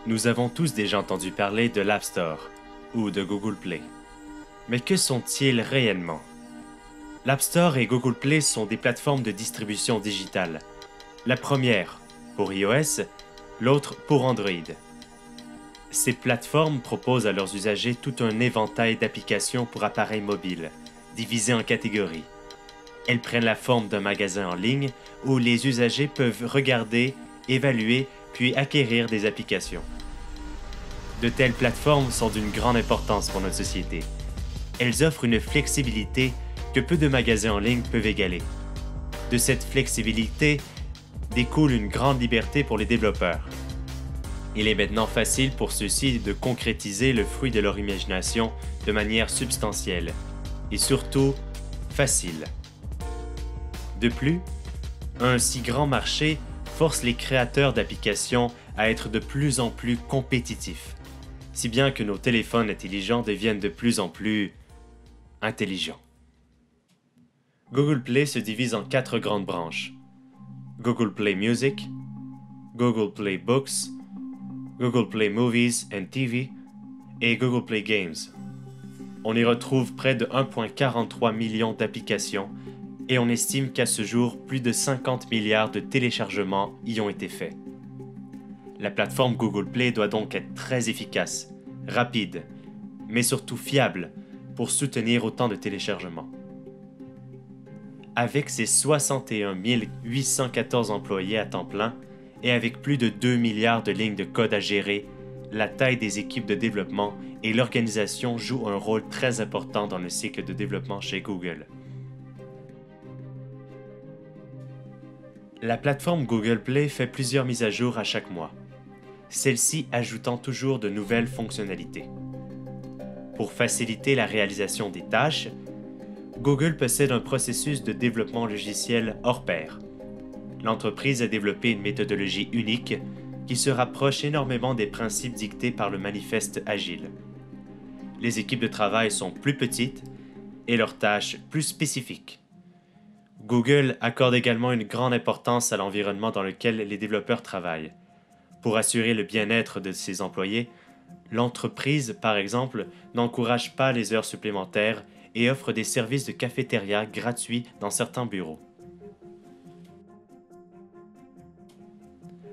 Nous avons tous déjà entendu parler de l'App Store ou de Google Play. Mais que sont-ils réellement? L'App Store et Google Play sont des plateformes de distribution digitale. La première pour iOS, l'autre pour Android. Ces plateformes proposent à leurs usagers tout un éventail d'applications pour appareils mobiles, divisées en catégories. Elles prennent la forme d'un magasin en ligne où les usagers peuvent regarder, évaluer puis acquérir des applications. De telles plateformes sont d'une grande importance pour notre société. Elles offrent une flexibilité que peu de magasins en ligne peuvent égaler. De cette flexibilité découle une grande liberté pour les développeurs. Il est maintenant facile pour ceux-ci de concrétiser le fruit de leur imagination de manière substantielle et surtout facile. De plus, un si grand marché force les créateurs d'applications à être de plus en plus compétitifs, si bien que nos téléphones intelligents deviennent de plus en plus intelligents. Google Play se divise en 4 grandes branches: Google Play Music, Google Play Books, Google Play Movies and TV et Google Play Games. On y retrouve près de 1,43 million d'applications et on estime qu'à ce jour, plus de 50 milliards de téléchargements y ont été faits. La plateforme Google Play doit donc être très efficace, rapide, mais surtout fiable pour soutenir autant de téléchargements. Avec ses 61 814 employés à temps plein et avec plus de 2 milliards de lignes de code à gérer, la taille des équipes de développement et l'organisation jouent un rôle très important dans le cycle de développement chez Google. La plateforme Google Play fait plusieurs mises à jour à chaque mois, celle-ci ajoutant toujours de nouvelles fonctionnalités. Pour faciliter la réalisation des tâches, Google possède un processus de développement logiciel hors pair. L'entreprise a développé une méthodologie unique qui se rapproche énormément des principes dictés par le manifeste agile. Les équipes de travail sont plus petites et leurs tâches plus spécifiques. Google accorde également une grande importance à l'environnement dans lequel les développeurs travaillent. Pour assurer le bien-être de ses employés, l'entreprise, par exemple, n'encourage pas les heures supplémentaires et offre des services de cafétéria gratuits dans certains bureaux.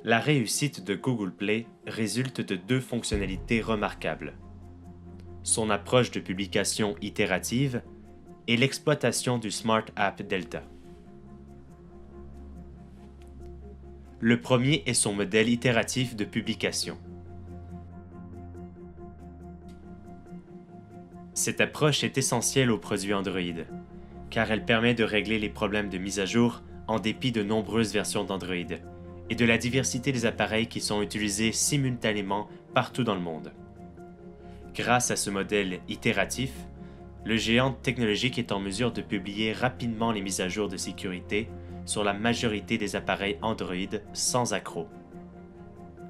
La réussite de Google Play résulte de 2 fonctionnalités remarquables: son approche de publication itérative et l'exploitation du Smart App Delta. Le premier est son modèle itératif de publication. Cette approche est essentielle aux produits Android, car elle permet de régler les problèmes de mise à jour en dépit de nombreuses versions d'Android et de la diversité des appareils qui sont utilisés simultanément partout dans le monde. Grâce à ce modèle itératif, le géant technologique est en mesure de publier rapidement les mises à jour de sécurité sur la majorité des appareils Android sans accroc.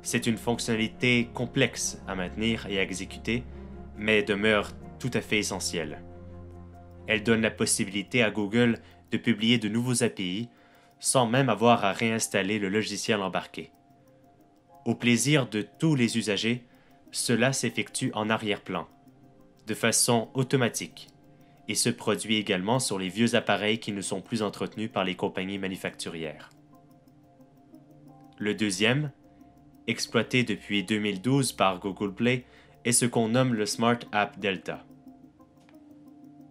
C'est une fonctionnalité complexe à maintenir et à exécuter, mais demeure tout à fait essentielle. Elle donne la possibilité à Google de publier de nouveaux API sans même avoir à réinstaller le logiciel embarqué. Au plaisir de tous les usagers, cela s'effectue en arrière-plan, de façon automatique, et se produit également sur les vieux appareils qui ne sont plus entretenus par les compagnies manufacturières. Le deuxième, exploité depuis 2012 par Google Play, est ce qu'on nomme le Smart App Delta.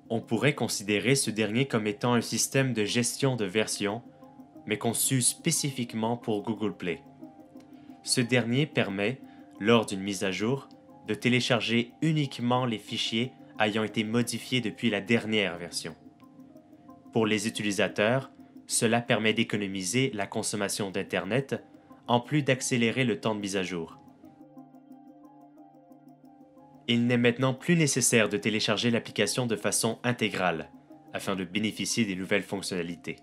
On pourrait considérer ce dernier comme étant un système de gestion de versions, mais conçu spécifiquement pour Google Play. Ce dernier permet, lors d'une mise à jour, de télécharger uniquement les fichiers ayant été modifiés depuis la dernière version. Pour les utilisateurs, cela permet d'économiser la consommation d'Internet, en plus d'accélérer le temps de mise à jour. Il n'est maintenant plus nécessaire de télécharger l'application de façon intégrale, afin de bénéficier des nouvelles fonctionnalités.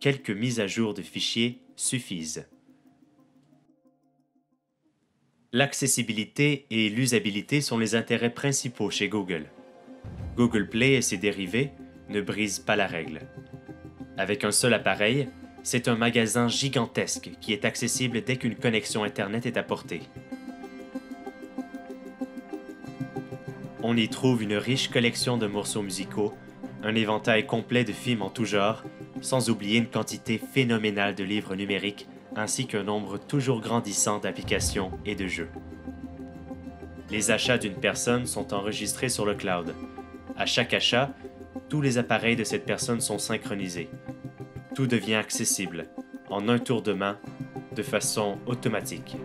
Quelques mises à jour de fichiers suffisent. L'accessibilité et l'usabilité sont les intérêts principaux chez Google. Google Play et ses dérivés ne brisent pas la règle. Avec un seul appareil, c'est un magasin gigantesque qui est accessible dès qu'une connexion Internet est apportée. On y trouve une riche collection de morceaux musicaux, un éventail complet de films en tout genre, sans oublier une quantité phénoménale de livres numériques ainsi qu'un nombre toujours grandissant d'applications et de jeux. Les achats d'une personne sont enregistrés sur le cloud. À chaque achat, tous les appareils de cette personne sont synchronisés. Tout devient accessible, en un tour de main, de façon automatique.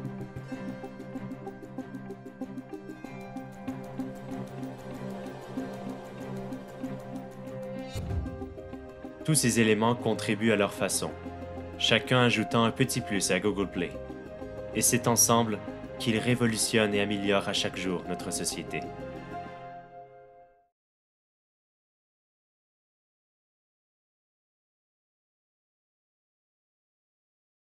Tous ces éléments contribuent à leur façon, chacun ajoutant un petit plus à Google Play. Et c'est ensemble qu'ils révolutionnent et améliorent à chaque jour notre société.